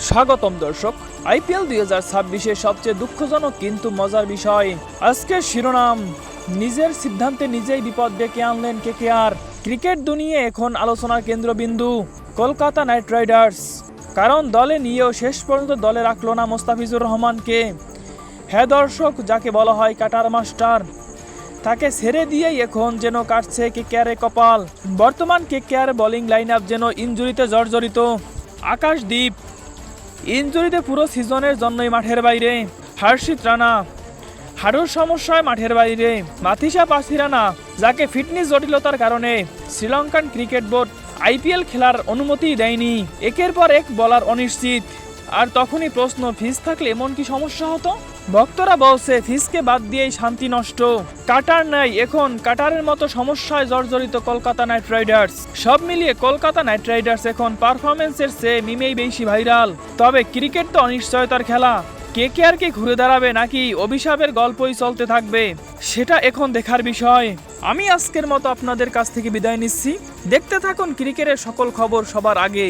স্বাগতম দর্শক। আইপিএল 2026-এর সবচেয়ে দুঃখজনক কিন্তু মজার বিষয়। আজকের শিরোনাম, নিজের সিদ্ধান্তে নিজেই বিপদ ডেকে আনলেন কেকেআর। ক্রিকেট দুনিয়ায় এখন আলোচনার কেন্দ্রবিন্দু কলকাতা নাইট রাইডার্স। কারণ দলে নিয়েও শেষ পর্যন্ত দলে রাখলো না মোস্তাফিজুর রহমানকে। হ্যাঁ দর্শক, যাকে বলা হয় কাটার মাস্টার, তাকে ছেড়ে দিয়েই এখন যেন কাটছে কেকেআরের কপাল। বর্তমান কেকেআর বোলিং লাইন আপ যেন ইনজুরিতে জর্জরিত। আকাশদীপ ইনজুরিতে পুরো সিজনের জন্যই মাঠের বাইরে। হর্ষিত রানা হাড়ুর সমস্যায় মাঠের বাইরে। মাথিসা পাসিরানা, যাকে ফিটনেস জটিলতার কারণে শ্রীলঙ্কান ক্রিকেট বোর্ড আইপিএল খেলার অনুমতি দেয়নি। একের পর এক বলার অনিশ্চিত। আর তখনই প্রশ্ন, ফিজ থাকলে এমন কি সমস্যা হতো? ভক্তরা বলছে ফিজকে বাদ দিয়েই শান্তি নষ্ট। কাটার নাই, এখন কাটারের মতো সমস্যায় জর্জরিত কলকাতা নাইট রাইডার্স। সব মিলিয়ে কলকাতা নাইট রাইডার্স এখন পারফরমেন্সের চেয়ে মিমেই বেশি ভাইরাল। তবে ক্রিকেট তো অনিশ্চয়তার খেলা। কেকেআর কি ঘুরে দাঁড়াবে নাকি অভিশাপের গল্পই চলতে থাকবে, সেটা এখন দেখার বিষয়। আমি আজকের মতো আপনাদের কাছ থেকে বিদায় নিচ্ছি। দেখতে থাকুন ক্রিকেটের সকল খবর সবার আগে।